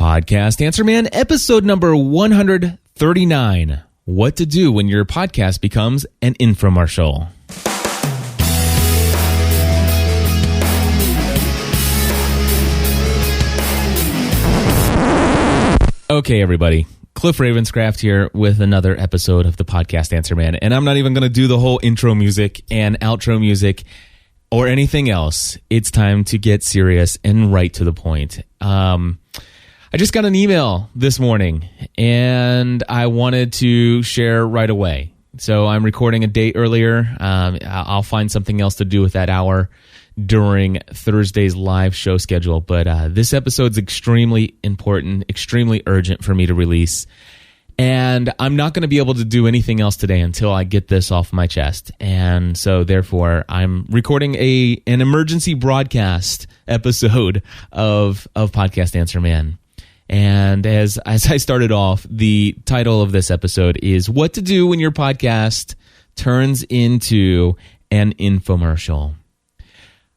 Podcast Answer Man, episode number 139. What to do when your podcast becomes an infomercial. Okay, everybody. Cliff Ravenscraft here with another episode of the Podcast Answer Man. And I'm not even going to do the whole intro music and outro music or anything else. It's time to get serious and right to the point. I just got an email this morning, and I wanted to share right away. So I'm recording a day earlier. I'll find something else to do with that hour during Thursday's live show schedule. But this episode's extremely important, extremely urgent for me to release. And I'm not going to be able to do anything else today until I get this off my chest. And so therefore, I'm recording an emergency broadcast episode of Podcast Answer Man. And as I started off, the title of this episode is What to Do When Your Podcast Turns Into an Infomercial.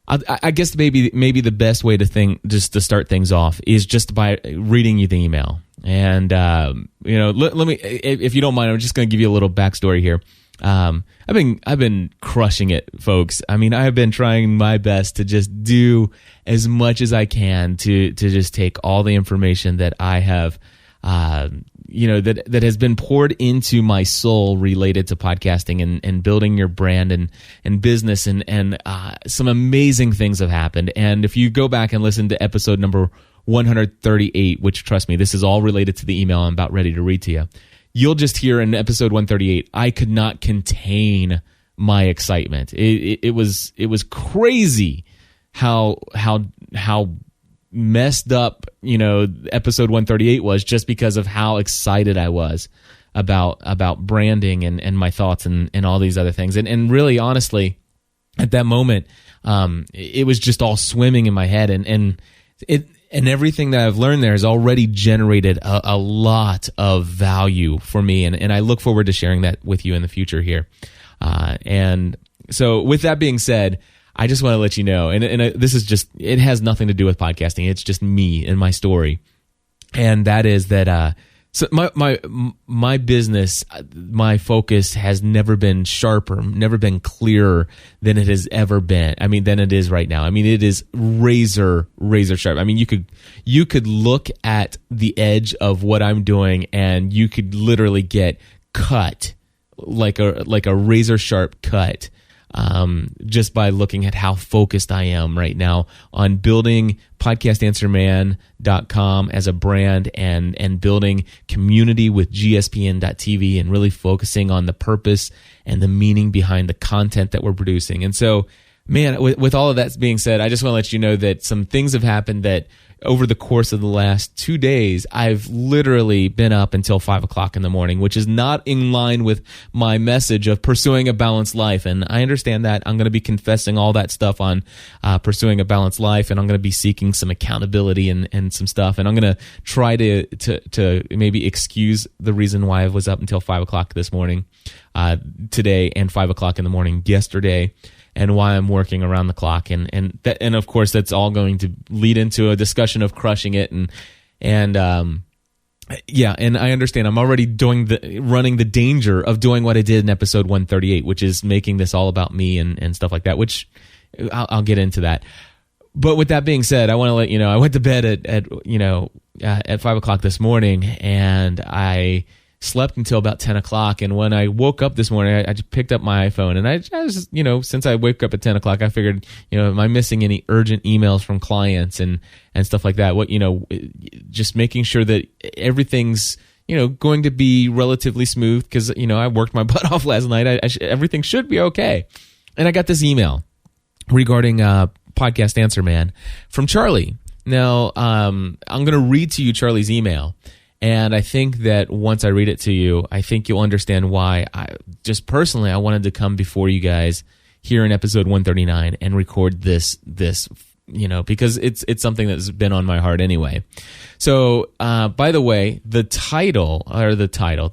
I guess maybe the best way to start things off is just by reading you the email. And let me, if you don't mind, I'm just going to give you a little backstory here. I've been crushing it, folks. I mean, I've been trying my best to just do as much as I can to just take all the information that I have, that has been poured into my soul related to podcasting and building your brand and business and some amazing things have happened. And if you go back and listen to episode number 138, which trust me, this is all related to the email I'm about ready to read to you. You'll just hear in episode 138, I could not contain my excitement. It was crazy how messed up, episode 138 was, just because of how excited I was about branding and my thoughts and all these other things. And really, honestly, at that moment, it was just all swimming in my head, and everything that I've learned there has already generated a lot of value for me, and I look forward to sharing that with you in the future here. And so with that being said, I just want to let you know, and this is just, it has nothing to do with podcasting. It's just me and my story. And that is that, so my business, my focus has never been sharper, never been clearer than it has ever been. I mean, than it is right now. I mean, it is razor sharp. I mean, you could look at the edge of what I'm doing, and you could literally get cut like a razor sharp cut. Just by looking at how focused I am right now on building podcastanswerman.com as a brand and building community with gspn.tv and really focusing on the purpose and the meaning behind the content that we're producing. And so, man, with all of that being said, I just want to let you know that some things have happened that over the course of the last 2 days, I've literally been up until 5 o'clock in the morning, which is not in line with my message of pursuing a balanced life. And I understand that. I'm going to be confessing all that stuff on pursuing a balanced life, and I'm going to be seeking some accountability and some stuff. And I'm going to try to maybe excuse the reason why I was up until 5 o'clock this morning today and 5 o'clock in the morning yesterday, and why I'm working around the clock, and of course that's all going to lead into a discussion of crushing it, and I understand I'm already running the danger of doing what I did in episode 138, which is making this all about me and stuff like that, which I'll get into that. But with that being said, I want to let you know I went to bed at 5 o'clock this morning, and I slept until about 10 o'clock. And when I woke up this morning, I just picked up my iPhone, and I just, since I wake up at 10 o'clock, I figured, am I missing any urgent emails from clients and stuff like that? Just making sure that everything's, going to be relatively smooth, because, I worked my butt off last night. Everything should be okay. And I got this email regarding Podcast Answer Man from Charlie. Now, I'm going to read to you Charlie's email. And I think that once I read it to you, I think you'll understand why I wanted to come before you guys here in episode 139 and record this, because it's something that's been on my heart anyway. So, by the way, the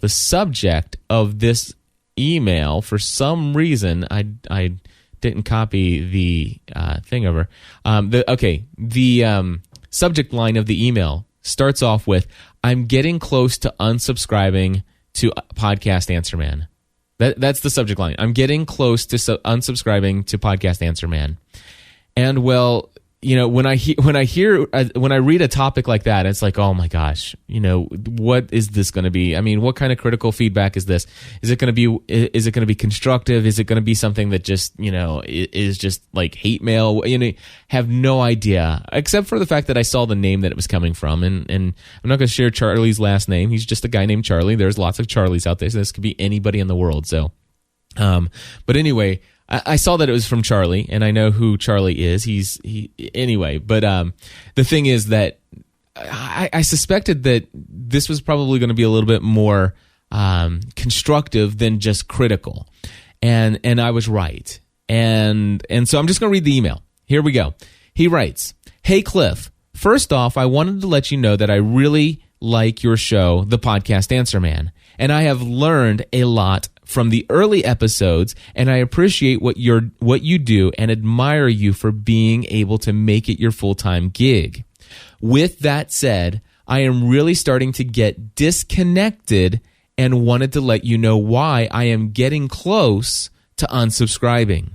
subject of this email, for some reason, I didn't copy the thing over. The subject line of the email starts off with, I'm getting close to unsubscribing to Podcast Answer Man. That's the subject line. I'm getting close to unsubscribing to Podcast Answer Man. And well, when I read a topic like that, it's like, oh my gosh, what is this going to be? I mean, what kind of critical feedback is this? Is it going to be constructive? Is it going to be something that just, is just like hate mail? Have no idea, except for the fact that I saw the name that it was coming from. And I'm not going to share Charlie's last name. He's just a guy named Charlie. There's lots of Charlies out there. So this could be anybody in the world. So, but anyway, I saw that it was from Charlie, and I know who Charlie is. Anyway. But the thing is that I suspected that this was probably going to be a little bit more constructive than just critical, and I was right. And so I'm just going to read the email. Here we go. He writes, "Hey Cliff, first off, I wanted to let you know that I really like your show, The Podcast Answer Man, and I have learned a lot from the early episodes, and I appreciate what you do and admire you for being able to make it your full-time gig. With that said, I am really starting to get disconnected and wanted to let you know why I am getting close to unsubscribing.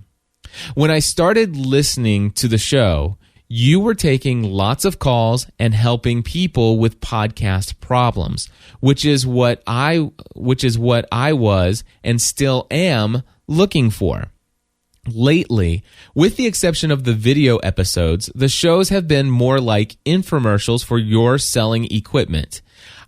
When I started listening to the show, you were taking lots of calls and helping people with podcast problems, which is what I was and still am looking for. Lately, with the exception of the video episodes, the shows have been more like infomercials for your selling equipment.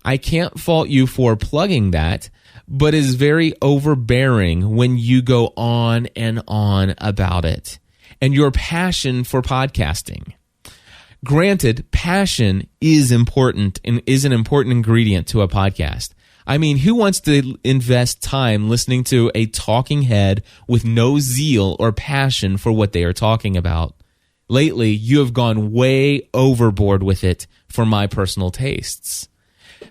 I can't fault you for plugging that, but it is very overbearing when you go on and on about it and your passion for podcasting. Granted, passion is important and is an important ingredient to a podcast. I mean, who wants to invest time listening to a talking head with no zeal or passion for what they are talking about? Lately, you have gone way overboard with it for my personal tastes.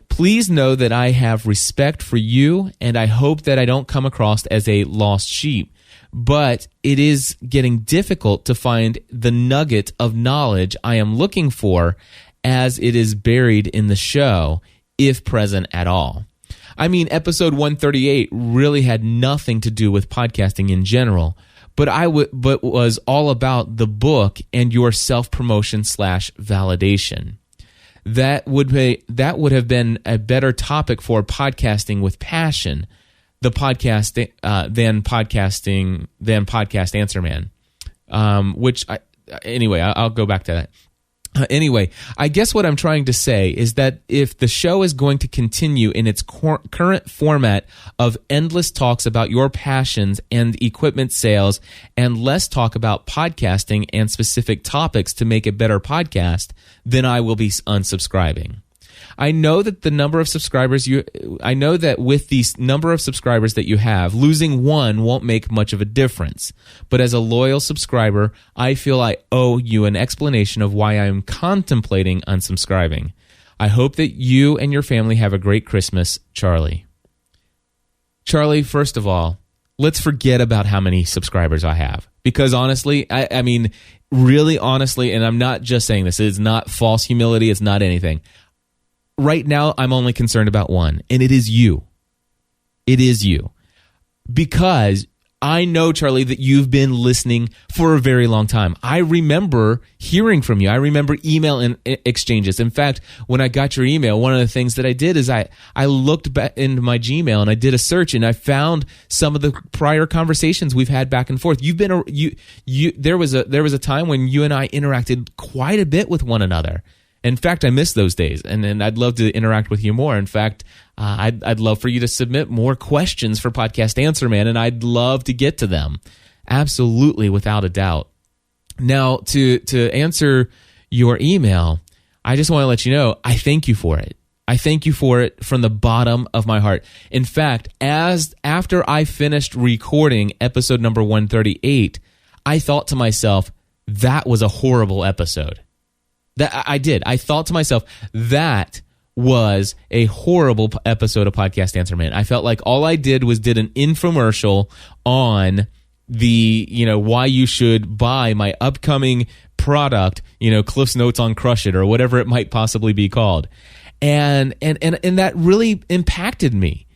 Please know that I have respect for you, and I hope that I don't come across as a lost sheep. But it is getting difficult to find the nugget of knowledge I am looking for, as it is buried in the show, if present at all. I mean, episode 138 really had nothing to do with podcasting in general, but was all about the book and your self-promotion /validation. That would have been a better topic for podcasting with passion. The podcast than Podcast Answer Man, I'll go back to that. Anyway, I guess what I'm trying to say is that if the show is going to continue in its current format of endless talks about your passions and equipment sales and less talk about podcasting and specific topics to make a better podcast, then I will be unsubscribing. I know that with the number of subscribers that you have, losing one won't make much of a difference. But as a loyal subscriber, I feel I owe you an explanation of why I am contemplating unsubscribing. I hope that you and your family have a great Christmas, Charlie. Charlie, first of all, let's forget about how many subscribers I have. Because honestly, I mean, really honestly, and I'm not just saying this, it's not false humility, it's not anything. Right now, I'm only concerned about one, and it is you. It is you. Because I know, Charlie, that you've been listening for a very long time. I remember hearing from you. I remember email exchanges. In fact, when I got your email, one of the things that I did is I looked back into my Gmail and I did a search and I found some of the prior conversations we've had back and forth. There was a time when you and I interacted quite a bit with one another. In fact, I miss those days, and I'd love to interact with you more. In fact, I'd love for you to submit more questions for Podcast Answer Man, and I'd love to get to them. Absolutely, without a doubt. Now, to answer your email, I just want to let you know, I thank you for it. I thank you for it from the bottom of my heart. In fact, after I finished recording episode number 138, I thought to myself, that was a horrible episode. That I did. I thought to myself, that was a horrible episode of Podcast Answer Man. I felt like all I did was did an infomercial on the, why you should buy my upcoming product, Cliff's Notes on Crush It or whatever it might possibly be called. And that really impacted me.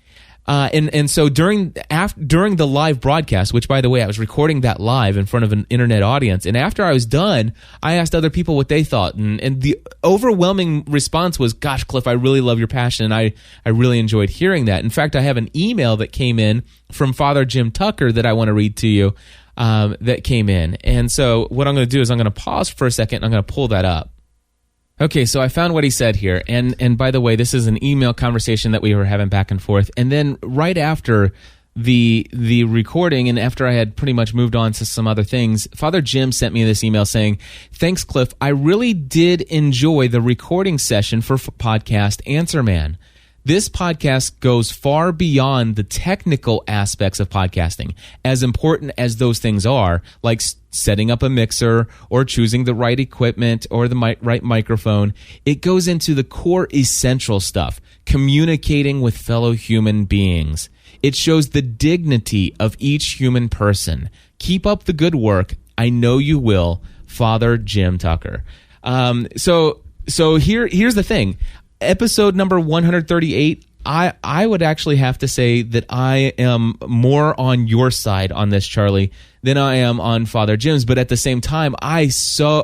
And so during the live broadcast, which by the way, I was recording that live in front of an internet audience. And after I was done, I asked other people what they thought. And the overwhelming response was, gosh, Cliff, I really love your passion. And I really enjoyed hearing that. In fact, I have an email that came in from Father Jim Tucker that I want to read to you, that came in. And so what I'm going to do is I'm going to pause for a second. And I'm going to pull that up. Okay, so I found what he said here, and by the way, this is an email conversation that we were having back and forth, and then right after the recording, and after I had pretty much moved on to some other things, Father Jim sent me this email saying, "Thanks, Cliff. I really did enjoy the recording session for podcast Answer Man. This podcast goes far beyond the technical aspects of podcasting, as important as those things are, like setting up a mixer or choosing the right equipment or the right microphone. It goes into the core essential stuff, communicating with fellow human beings. It shows the dignity of each human person. Keep up the good work. I know you will, Father Jim Tucker." So here's the thing. Episode number 138, I would actually have to say that I am more on your side on this, Charlie, than I am on Father Jim's. But at the same time, I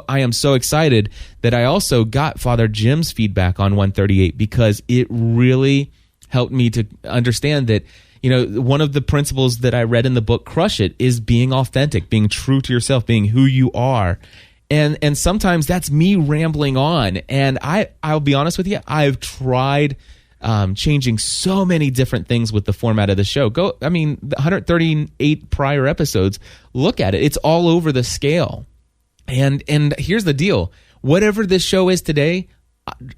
am so excited that I also got Father Jim's feedback on 138 because it really helped me to understand that, one of the principles that I read in the book Crush It is being authentic, being true to yourself, being who you are. And sometimes that's me rambling on. And I'll be honest with you, I've tried changing so many different things with the format of the show. The 138 prior episodes, look at it. It's all over the scale. And here's the deal. Whatever this show is today,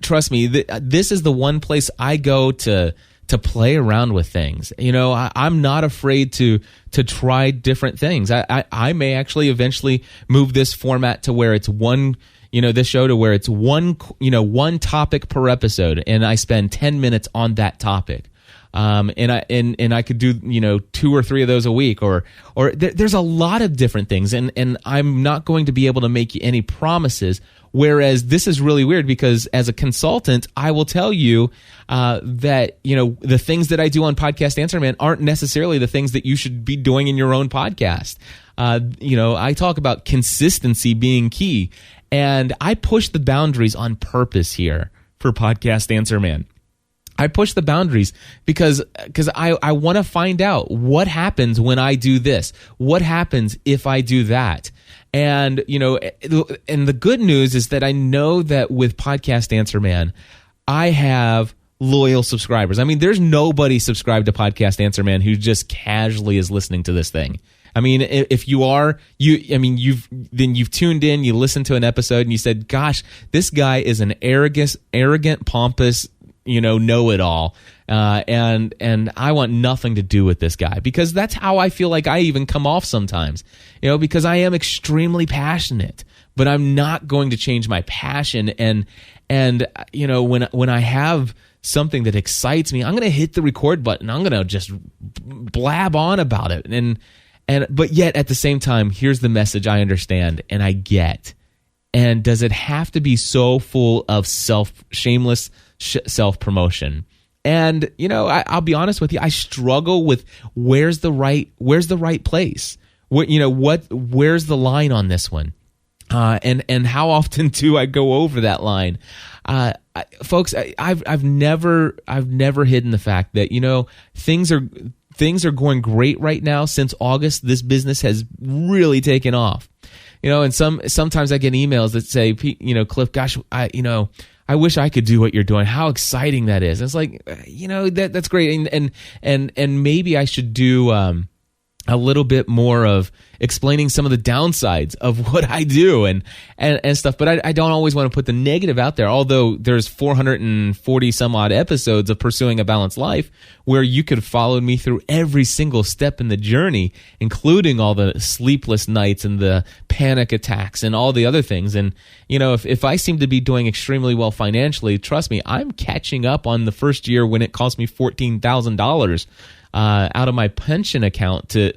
trust me, this is the one place I go to play around with things. I'm not afraid to try different things. I may actually eventually move this format to where it's this show to where it's one topic per episode, and I spend 10 minutes on that topic. And I could do 2 or 3 of those a week, or there's a lot of different things, and I'm not going to be able to make you any promises. Whereas this is really weird because as a consultant, I will tell you that the things that I do on Podcast Answer Man aren't necessarily the things that you should be doing in your own podcast. I talk about consistency being key, and I push the boundaries on purpose here for Podcast Answer Man. I push the boundaries because I want to find out what happens when I do this. What happens if I do that? And, and the good news is that I know that with Podcast Answer Man, I have loyal subscribers. There's nobody subscribed to Podcast Answer Man who just casually is listening to this thing. If you are, you've tuned in, you listened to an episode and you said, gosh, this guy is an arrogant, pompous, know-it-all. And I want nothing to do with this guy because that's how I feel like I even come off sometimes, because I am extremely passionate, but I'm not going to change my passion. And when I have something that excites me, I'm going to hit the record button. I'm going to just blab on about it. But yet at the same time, here's the message I understand and I get. And does it have to be so full of shameless self-promotion? And I'll be honest with you, I struggle with where's the right place. Where's the line on this one? And how often do I go over that line? Folks, I've never hidden the fact that things are going great right now. Since August, this business has really taken off. And sometimes I get emails that say, Cliff, gosh, I wish I could do what you're doing. How exciting that is. And it's like, that's great. And maybe I should do a little bit more of explaining some of the downsides of what I do and stuff. But I don't always want to put the negative out there, although there's 440 some odd episodes of Pursuing a Balanced Life where you could follow me through every single step in the journey, including all the sleepless nights and the panic attacks and all the other things. And, if I seem to be doing extremely well financially, trust me, I'm catching up on the first year when it cost me $14,000 out of my pension account to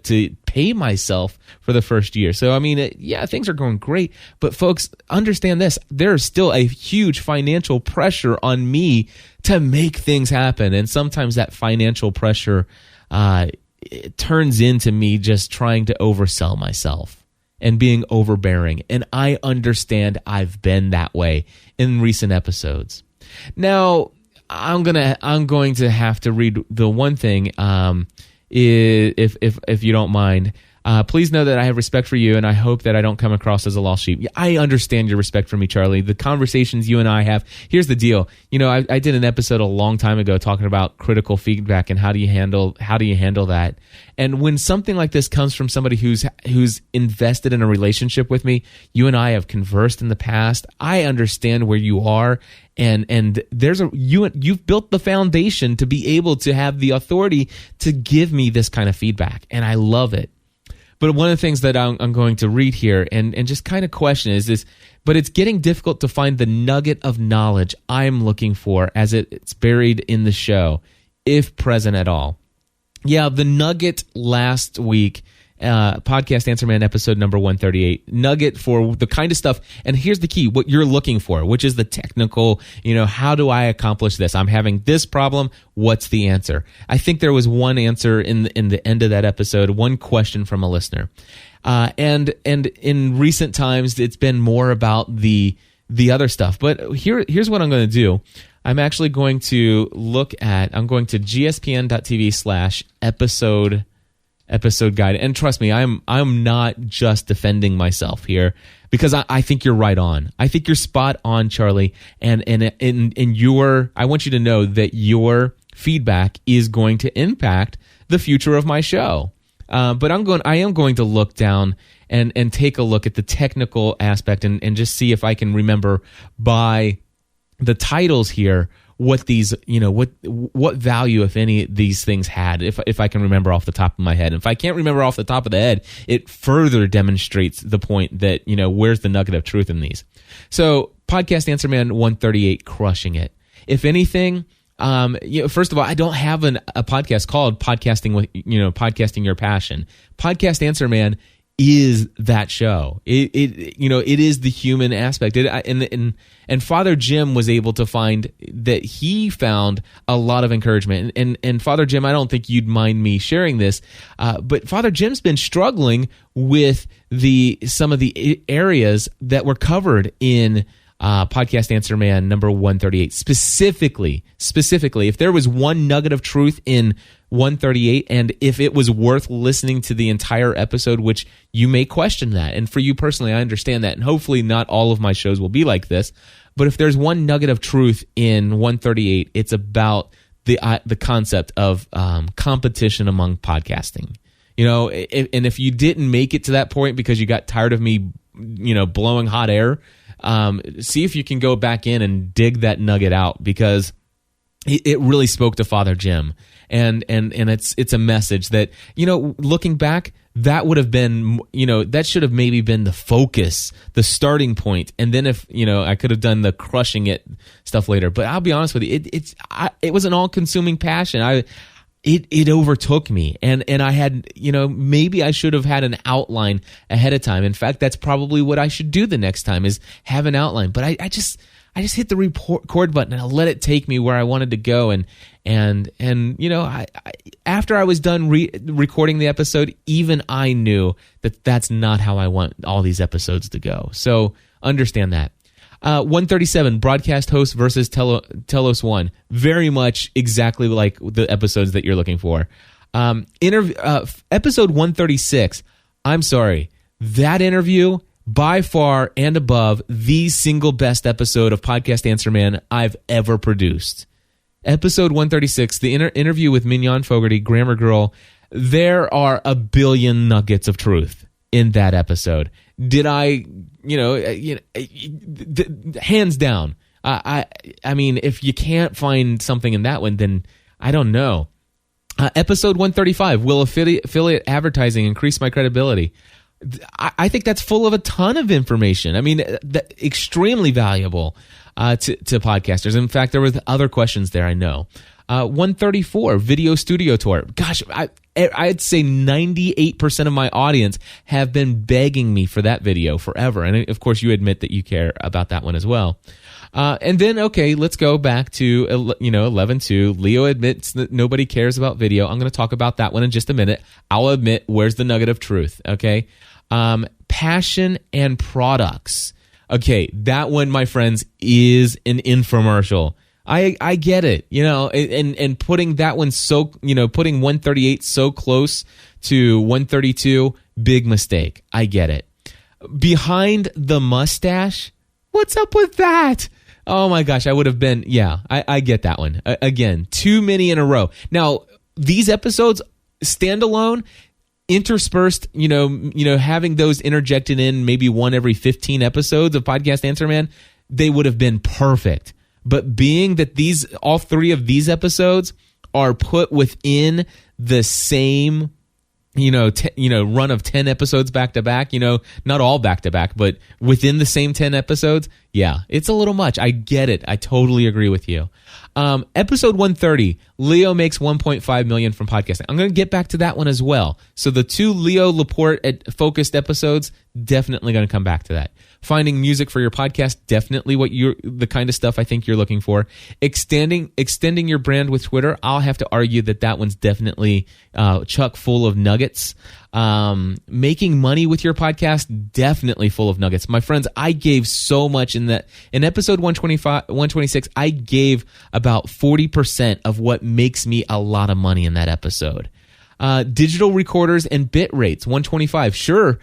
pay myself for the first year. So, I mean, things are going great. But folks, understand this. There's still a huge financial pressure on me to make things happen. And sometimes that financial pressure it turns into me just trying to oversell myself and being overbearing. And I understand I've been that way in recent episodes. Now, I'm going to have to read the one thing, if you don't mind. Please know that I have respect for you, and I hope that I don't come across as a lost sheep. I understand your respect for me, Charlie. The conversations you and I have. Here's the deal. I did an episode a long time ago talking about critical feedback and how do you handle that. And when something like this comes from somebody who's invested in a relationship with me, you and I have conversed in the past. I understand where you are, and you've built the foundation to be able to have the authority to give me this kind of feedback, and I love it. But one of the things that I'm going to read here and just kind of question is this, but it's getting difficult to find the nugget of knowledge I'm looking for as it's buried in the show, if present at all. Yeah, the nugget last week, Podcast Answer Man episode number 138, nugget for the kind of stuff, and here's the key, what you're looking for, which is the technical, how do I accomplish this? I'm having this problem, what's the answer? I think there was one answer in the end of that episode, one question from a listener. And in recent times, it's been more about the other stuff. But here's what I'm going to do. I'm actually going to I'm going to gspn.tv/episode guide. And trust me, I'm not just defending myself here, because I think you're right on. I think you're spot on, Charlie. And I want you to know that your feedback is going to impact the future of my show. But I am going to look down and take a look at the technical aspect and just see if I can remember by the titles here what these, what value, if any, these things had, if I can remember off the top of my head. And if I can't remember off the top of the head, it further demonstrates the point that, where's the nugget of truth in these. So, Podcast Answer Man 138, crushing it. If anything, first of all, I don't have a podcast called Podcasting Your Passion. Podcast Answer Man is that show. It is the human aspect. And Father Jim was able to find that he found a lot of encouragement. And Father Jim, I don't think you'd mind me sharing this, but Father Jim's been struggling with some of the areas that were covered in Podcast Answer Man number 138. Specifically, if there was one nugget of truth in 138, and if it was worth listening to the entire episode, which you may question that, and for you personally, I understand that, and hopefully not all of my shows will be like this, but if there's one nugget of truth in 138, it's about the concept of competition among podcasting. And if you didn't make it to that point because you got tired of me, blowing hot air, see if you can go back in and dig that nugget out, because it really spoke to Father Jim. And it's a message that, looking back, that would have been, that should have maybe been the focus, the starting point. And then if, I could have done the crushing it stuff later. But I'll be honest with you, it was an all-consuming passion. It overtook me, and I had, maybe I should have had an outline ahead of time. In fact, that's probably what I should do the next time, is have an outline. But I just hit the record button and I let it take me where I wanted to go. And after I was done recording the episode, even I knew that that's not how I want all these episodes to go. So understand that. 137, broadcast host versus Telos One. Very much exactly like the episodes that you're looking for. Episode 136, I'm sorry, that interview, by far and above, the single best episode of Podcast Answer Man I've ever produced. Episode 136, the interview with Mignon Fogarty, Grammar Girl. There are a billion nuggets of truth in that episode. Did I, hands down. I mean, if you can't find something in that one, then I don't know. Episode 135, will affiliate advertising increase my credibility? I think that's full of a ton of information. I mean, extremely valuable. to podcasters. In fact, there was other questions there, I know. 134, video studio tour. Gosh, I'd say 98% of my audience have been begging me for that video forever. And of course, you admit that you care about that one as well. And then, okay, let's go back to 11.2. Leo admits that nobody cares about video. I'm going to talk about that one in just a minute. I'll admit, where's the nugget of truth? Okay, passion and products. Okay, that one, my friends, is an infomercial. I get it, and putting that one putting 138 so close to 132, big mistake. I get it. Behind the mustache, what's up with that? Oh my gosh, I would have been, I get that one. Again, too many in a row. Now, these episodes, standalone, interspersed, having those interjected in maybe one every 15 episodes of Podcast Answer Man, they would have been perfect. But being that all three of these episodes are put within the same, run of 10 episodes back to back, not all back to back, but within the same 10 episodes, it's a little much. I get it. I totally agree with you. Episode 130, Leo makes $1.5 million from podcasting. I'm going to get back to that one as well. So the two Leo Laporte focused episodes, definitely going to come back to that. Finding music for your podcast, definitely the kind of stuff I think you're looking for. Extending your brand with Twitter, I'll have to argue that one's definitely chock full of nuggets. Making money with your podcast, definitely full of nuggets. My friends, I gave so much in episode 126, I gave about 40% of what makes me a lot of money in that episode. Digital recorders and bit rates, 125. Sure,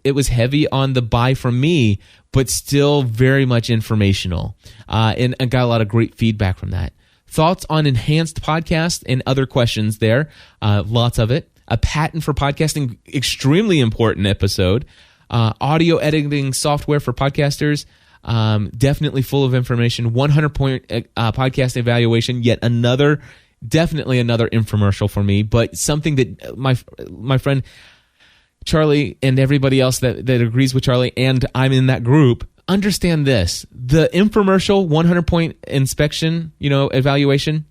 it was heavy on the buy from me, but still very much informational. And I got a lot of great feedback from that. Thoughts on enhanced podcasts and other questions there. Lots of it. A patent for podcasting, extremely important episode. Audio editing software for podcasters, definitely full of information. 100-point podcast evaluation, yet definitely another infomercial for me, but something that my friend Charlie and everybody else that agrees with Charlie, and I'm in that group, understand this. The infomercial 100-point inspection, evaluation,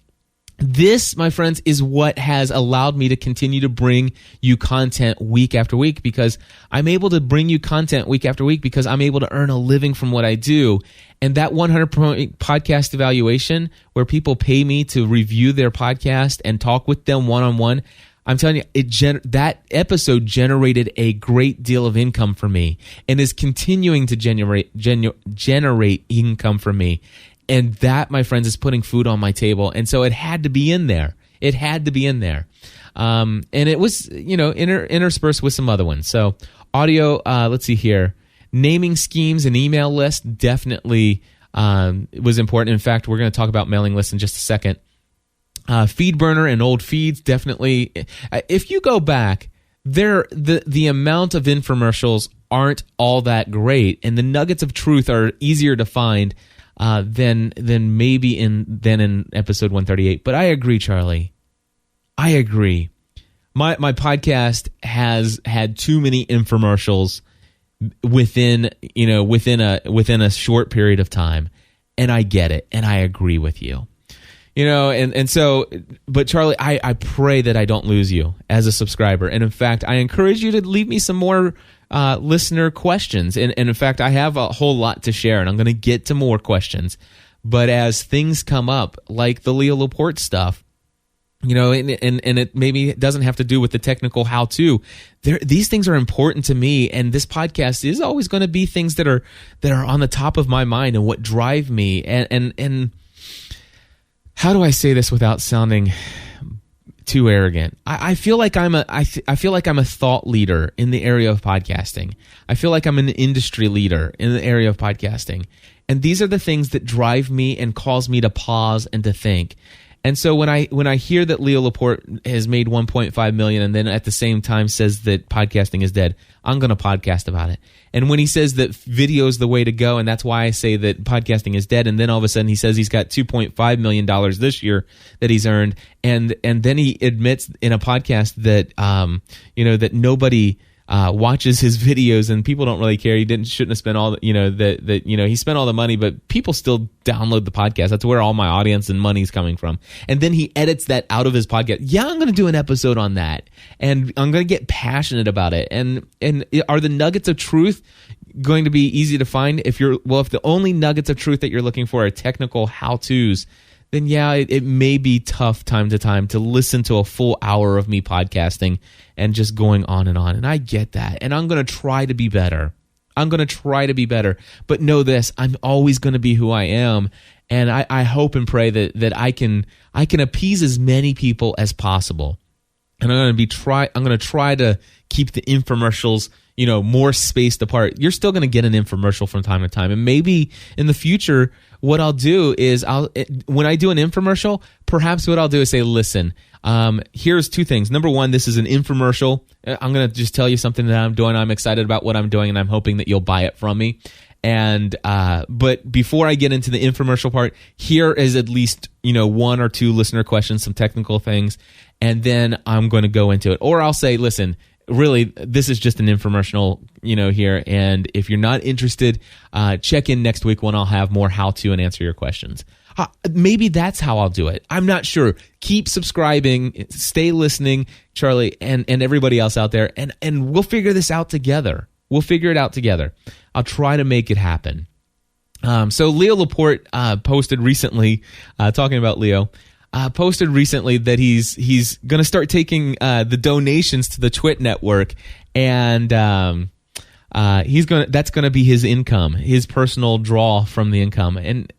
this, my friends, is what has allowed me to continue to bring you content week after week, because I'm able to bring you content week after week because I'm able to earn a living from what I do. And that 100-point podcast evaluation, where people pay me to review their podcast and talk with them one-on-one, I'm telling you, that episode generated a great deal of income for me and is continuing to generate income for me. And that, my friends, is putting food on my table. And so it had to be in there. And it was, interspersed with some other ones. So audio, let's see here. Naming schemes and email lists definitely was important. In fact, we're going to talk about mailing lists in just a second. Feed burner and old feeds, definitely. If you go back, the amount of infomercials aren't all that great, and the nuggets of truth are easier to find than maybe in episode 138. But I agree, Charlie. I agree. My podcast has had too many infomercials within a short period of time, and I get it, and I agree with you. And so, but Charlie, I pray that I don't lose you as a subscriber. And in fact, I encourage you to leave me some more listener questions. And in fact, I have a whole lot to share, and I'm going to get to more questions. But as things come up, like the Leo Laporte stuff, and it maybe doesn't have to do with the technical how-to. These things are important to me, and this podcast is always going to be things that are on the top of my mind and what drive me. And how do I say this without sounding too arrogant? I feel like I'm a thought leader in the area of podcasting. I feel like I'm an industry leader in the area of podcasting, and these are the things that drive me and cause me to pause and to think. And so when I hear that Leo Laporte has made $1.5 million and then at the same time says that podcasting is dead, I'm going to podcast about it. And when he says that video is the way to go, and that's why I say that podcasting is dead, and then all of a sudden he says he's got $2.5 million this year that he's earned, and then he admits in a podcast that that nobody watches his videos and people don't really care. He shouldn't have spent all the, he spent all the money, but people still download the podcast. That's where all my audience and money's coming from. And then he edits that out of his podcast. Yeah, I'm going to do an episode on that, and I'm going to get passionate about it. And are the nuggets of truth going to be easy to find? If the only nuggets of truth that you're looking for are technical how-tos, then yeah, it may be tough time to time to listen to a full hour of me podcasting and just going on. And I get that. And I'm going to try to be better. But know this, I'm always going to be who I am. And I hope and pray that I can appease as many people as possible. And I'm going to try to keep the infomercials, more spaced apart. You're still going to get an infomercial from time to time. And maybe in the future, what I'll do is when I do an infomercial, perhaps what I'll do is say, listen, here's two things. Number one, this is an infomercial. I'm going to just tell you something that I'm doing. I'm excited about what I'm doing, and I'm hoping that you'll buy it from me. And but before I get into the infomercial part, here is at least one or two listener questions, some technical things, and then I'm going to go into it. Or I'll say, listen, really, this is just an infomercial, here. And if you're not interested, check in next week when I'll have more how-to and answer your questions. Maybe that's how I'll do it. I'm not sure. Keep subscribing, stay listening, Charlie, and everybody else out there, and we'll figure this out together. We'll figure it out together. I'll try to make it happen. So Leo Laporte posted recently, talking about Leo, posted recently that he's going to start taking the donations to the Twit network, and that's going to be his income, his personal draw from the income. And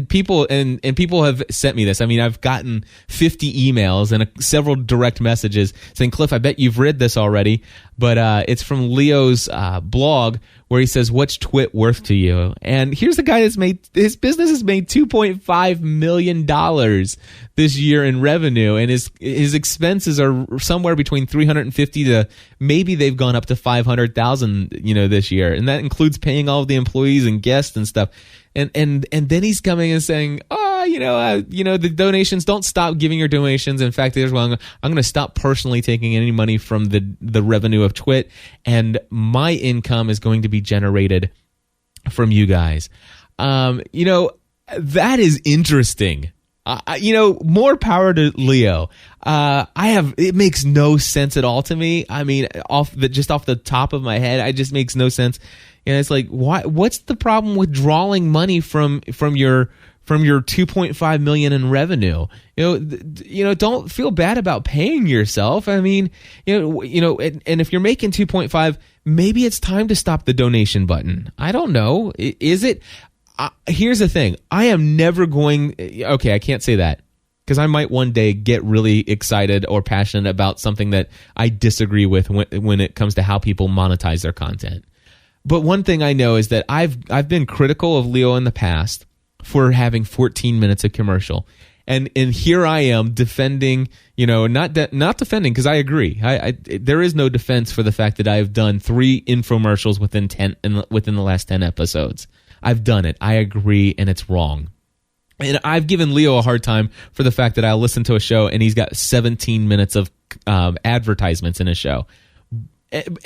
people have sent me this. I mean, I've gotten 50 emails and several direct messages saying, Cliff, I bet you've read this already, but it's from Leo's blog, where he says, what's Twit worth to you? And here's the guy his business has made $2.5 million this year in revenue, and his expenses are somewhere between 350 to maybe they've gone up to 500,000, this year. And that includes paying all of the employees and guests and stuff. And then he's coming and saying, the donations, don't stop giving your donations. In fact, here's what I'm going to stop personally taking any money from the revenue of Twit, and my income is going to be generated from you guys. That is interesting. More power to Leo. It makes no sense at all to me. I mean, off the top of my head, it just makes no sense. And it's like, what's the problem with drawing money from your 2.5 million in revenue? Don't feel bad about paying yourself. I mean, and if you're making 2.5, maybe it's time to stop the donation button. I don't know. Is it? Here's the thing. I am never going. Okay, I can't say that, because I might one day get really excited or passionate about something that I disagree with when it comes to how people monetize their content. But one thing I know is that I've been critical of Leo in the past for having 14 minutes of commercial. And here I am defending, not defending, because I agree. There is no defense for the fact that I have done 3 infomercials within the last 10 episodes. I've done it. I agree, and it's wrong. And I've given Leo a hard time for the fact that I listen to a show and he's got 17 minutes of advertisements in his show.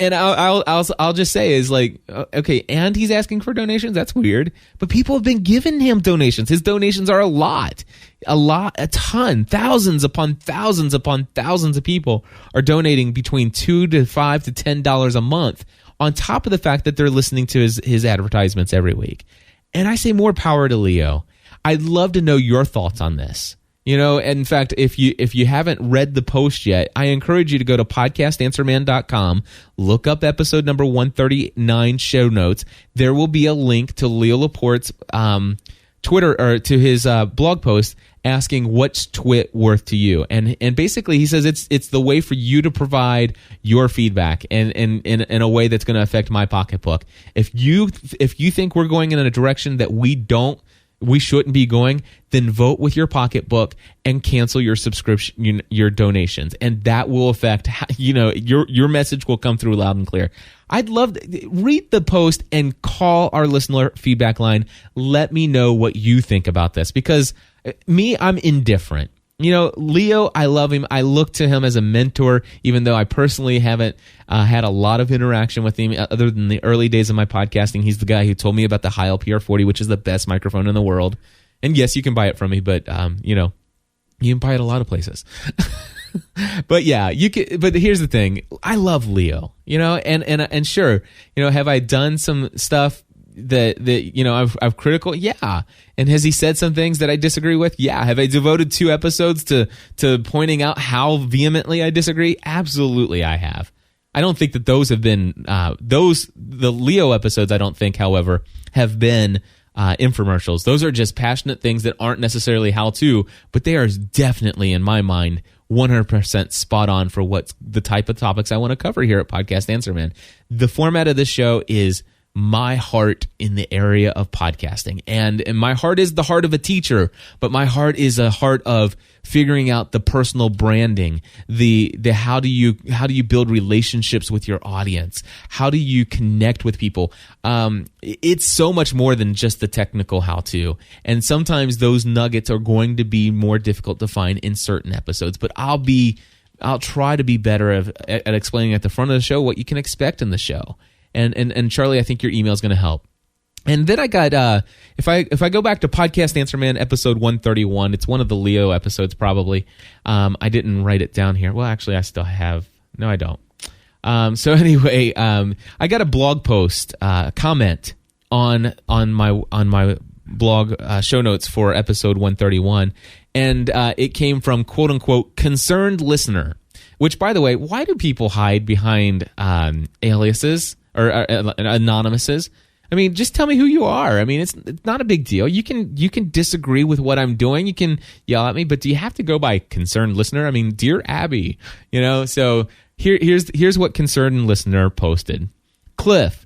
And I'll just say is like, okay, and he's asking for donations? That's weird. But people have been giving him donations. His donations are a ton. Thousands upon thousands upon thousands of people are donating between $2 to $5 to $10 a month, on top of the fact that they're listening to his advertisements every week. And I say more power to Leo. I'd love to know your thoughts on this. In fact, if you haven't read the post yet, I encourage you to go to podcastanswerman.com, look up episode number 139 show notes. There will be a link to Leo Laporte's Twitter, or to his blog post, asking what's Twit worth to you. And basically he says it's the way for you to provide your feedback and in a way that's going to affect my pocketbook. If you think we're going in a direction that we shouldn't be going, then vote with your pocketbook and cancel your subscription, your donations, and that will affect your message will come through loud and clear. I'd love to read the post and call our listener feedback line. Let me know what you think about this, because I'm indifferent. Leo, I love him. I look to him as a mentor, even though I personally haven't had a lot of interaction with him other than the early days of my podcasting. He's the guy who told me about the Heil PR40, which is the best microphone in the world. And yes, you can buy it from me, but you can buy it a lot of places. But yeah, you can. But here's the thing: I love Leo, and sure, have I done some stuff that I've critical? Yeah. And has he said some things that I disagree with? Yeah. Have I devoted 2 episodes to pointing out how vehemently I disagree? Absolutely, I have. I don't think that those have been the Leo episodes. I don't think, however, have been infomercials. Those are just passionate things that aren't necessarily how-to, but they are definitely, in my mind, 100% spot on for what's the type of topics I want to cover here at Podcast Answer Man. The format of this show is my heart in the area of podcasting. And my heart is the heart of a teacher, but my heart is a heart of figuring out the personal branding, the how do you build relationships with your audience? How do you connect with people? It's so much more than just the technical how-to. And sometimes those nuggets are going to be more difficult to find in certain episodes, but I'll try to be better at explaining at the front of the show what you can expect in the show. And Charlie, I think your email is going to help. And then I got if I go back to Podcast Answer Man episode 131, it's one of the Leo episodes probably. I didn't write it down here. Well, actually, I still have. No, I don't. So anyway, I got a blog post comment on my blog show notes for episode 131, and it came from quote unquote concerned listener. Which, by the way, why do people hide behind aliases? Or anonymouses? I mean, just tell me who you are. I mean, it's not a big deal. You can disagree with what I'm doing. You can yell at me, but do you have to go by concerned listener? I mean, dear Abby, So here's what concerned listener posted. Cliff,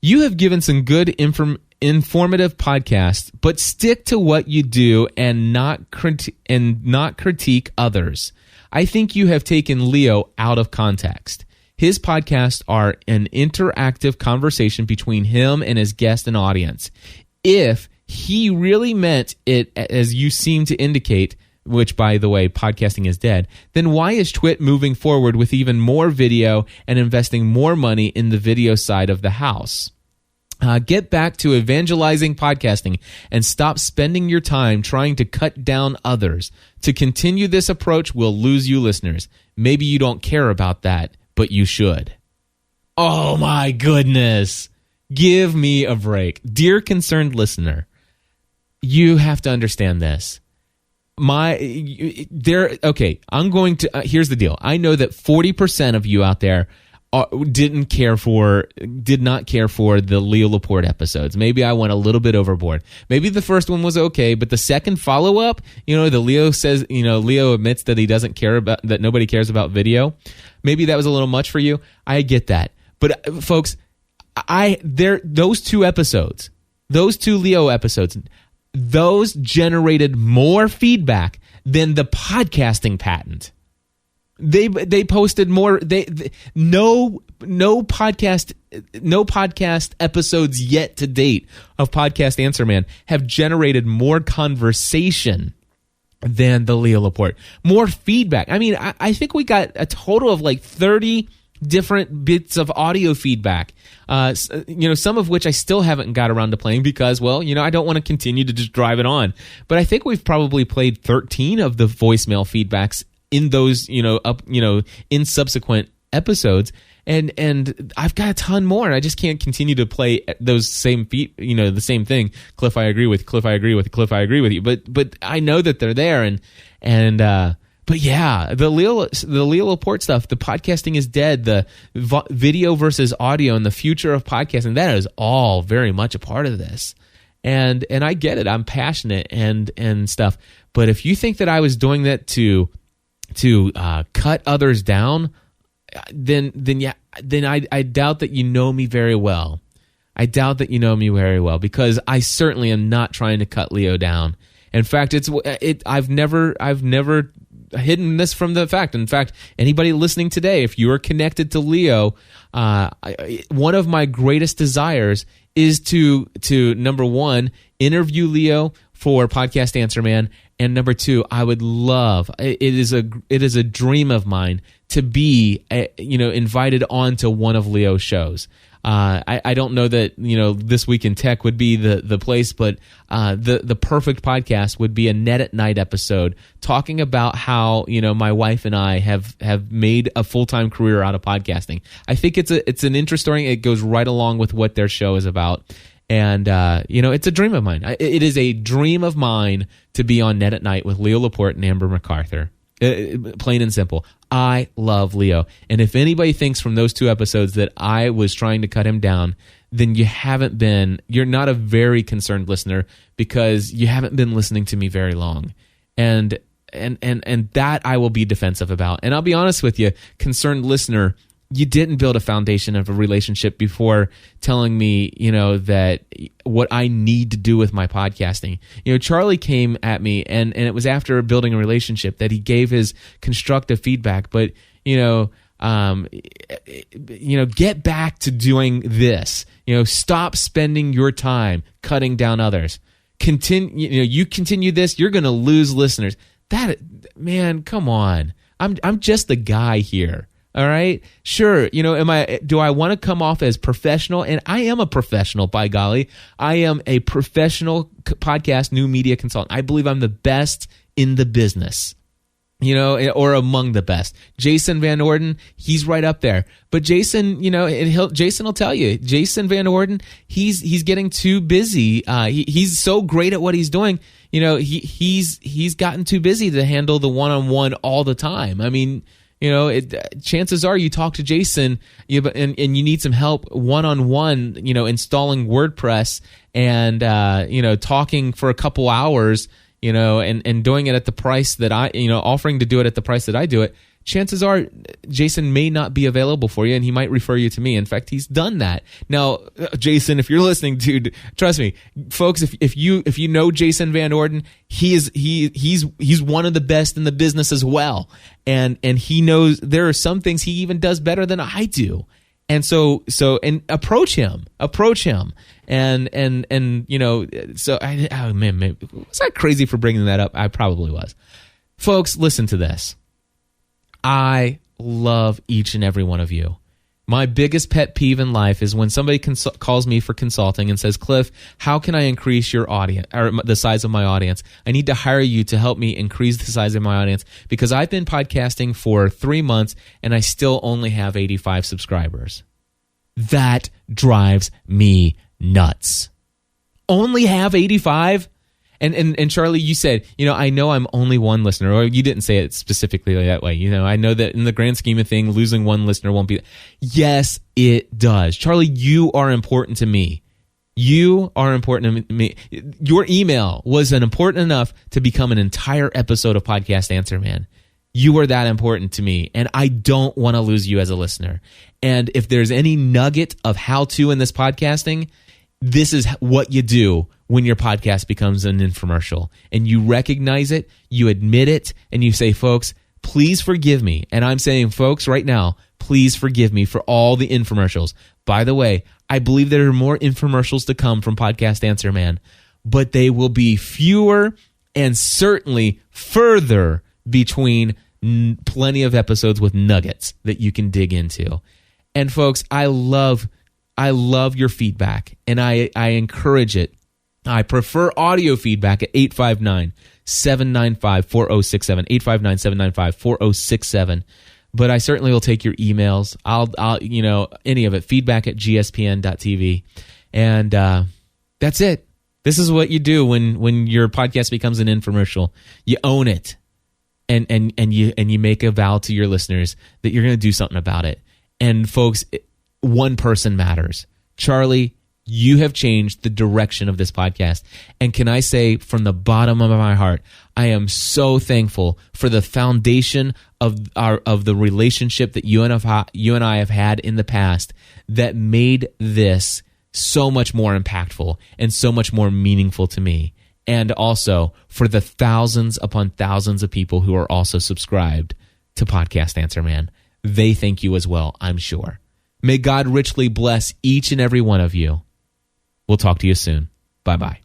you have given some good informative podcasts, but stick to what you do and not critique others. I think you have taken Leo out of context. His podcasts are an interactive conversation between him and his guest and audience. If he really meant it, as you seem to indicate, which, by the way, podcasting is dead, then why is Twit moving forward with even more video and investing more money in the video side of the house? Get back to evangelizing podcasting and stop spending your time trying to cut down others. To continue this approach will lose you listeners. Maybe you don't care about that, but you should. Oh my goodness. Give me a break. Dear concerned listener, you have to understand this. I'm going to, here's the deal. I know that 40% of you out there did not care for the Leo Laporte episodes. Maybe I went a little bit overboard. Maybe the first one was okay, but the second follow-up, the Leo says, Leo admits that he doesn't care about, that nobody cares about video. Maybe that was a little much for you. I get that. But folks, those 2 episodes, those 2 Leo episodes, those generated more feedback than the podcasting patent. They posted more. No podcast episodes yet to date of Podcast Answer Man have generated more conversation than the Leo Laporte. More feedback. I mean, I think we got a total of like 30 different bits of audio feedback. Some of which I still haven't got around to playing because, I don't want to continue to just drive it on. But I think we've probably played 13 of the voicemail feedbacks in those, in subsequent episodes. And I've got a ton more, and I just can't continue to play those same the same thing. Cliff, I agree with. Cliff, I agree with. Cliff, I agree with you. But I know that they're there, but yeah, the Leo Laporte stuff, the podcasting is dead, the video versus audio, and the future of podcasting, that is all very much a part of this. And I get it. I'm passionate and stuff. But if you think that I was doing that to cut others down, then I doubt that you know me very well. I doubt that you know me very well, because I certainly am not trying to cut Leo down. In fact, I've never hidden this from the fact. In fact, anybody listening today, if you are connected to Leo, one of my greatest desires is to number one, interview Leo for Podcast Answer Man, And number two, I would love, it is a dream of mine to be, invited onto one of Leo's shows. I don't know that, This Week in Tech would be the place, but the perfect podcast would be a Net at Night episode talking about how, my wife and I have made a full-time career out of podcasting. I think it's an interest story. It goes right along with what their show is about. And, it's a dream of mine. It is a dream of mine to be on Net at Night with Leo Laporte and Amber MacArthur. Plain and simple. I love Leo. And if anybody thinks from those 2 episodes that I was trying to cut him down, then you're not a very concerned listener, because you haven't been listening to me very long. And that I will be defensive about. And I'll be honest with you, concerned listener, you didn't build a foundation of a relationship before telling me, that what I need to do with my podcasting. Charlie came at me, and it was after building a relationship that he gave his constructive feedback. But, get back to doing this. Stop spending your time cutting down others. You continue this, you're going to lose listeners. Man, come on. I'm just the guy here. All right. Sure. Do I want to come off as professional? And I am a professional, by golly. I am a professional podcast new media consultant. I believe I'm the best in the business, or among the best. Jason Van Orden, he's right up there. But Jason, Jason will tell you, Jason Van Orden, he's getting too busy. He's so great at what he's doing. He's gotten too busy to handle the one-on-one all the time. I mean, chances are you talk to Jason and you need some help one-on-one, installing WordPress and, talking for a couple hours, and doing it at the price that offering to do it at the price that I do it. Chances are Jason may not be available for you, and he might refer you to me. In fact, he's done that. Now, Jason, if you're listening, dude, trust me, folks, if you know Jason Van Orden, he's one of the best in the business as well. And he knows there are some things he even does better than I do. And so approach him. And was I crazy for bringing that up? I probably was. Folks, listen to this. I love each and every one of you. My biggest pet peeve in life is when somebody calls me for consulting and says, Cliff, how can I increase your audience or the size of my audience? I need to hire you to help me increase the size of my audience because I've been podcasting for 3 months and I still only have 85 subscribers. That drives me nuts. Only have 85? And Charlie, you said, I know I'm only one listener, or you didn't say it specifically that way. I know that in the grand scheme of things, losing one listener won't be. Yes, it does. Charlie, you are important to me. You are important to me. Your email was important enough to become an entire episode of Podcast Answer Man. You are that important to me, and I don't want to lose you as a listener. And if there's any nugget of how-to in this podcasting, this is what you do when your podcast becomes an infomercial. And you recognize it, you admit it, and you say, folks, please forgive me. And I'm saying, folks, right now, please forgive me for all the infomercials. By the way, I believe there are more infomercials to come from Podcast Answer Man, but they will be fewer and certainly further between plenty of episodes with nuggets that you can dig into. And folks, I love your feedback, and I encourage it. I prefer audio feedback at 859-795-4067, 859-795-4067. But I certainly will take your emails. I'll any of it, feedback at gspn.tv. And that's it. This is what you do when your podcast becomes an infomercial. You own it. And you make a vow to your listeners that you're going to do something about it. And folks, one person matters. Charlie, you have changed the direction of this podcast. And can I say from the bottom of my heart, I am so thankful for the foundation of the relationship that you and I have had in the past that made this so much more impactful and so much more meaningful to me. And also for the thousands upon thousands of people who are also subscribed to Podcast Answer Man. They thank you as well, I'm sure. May God richly bless each and every one of you. We'll talk to you soon. Bye-bye.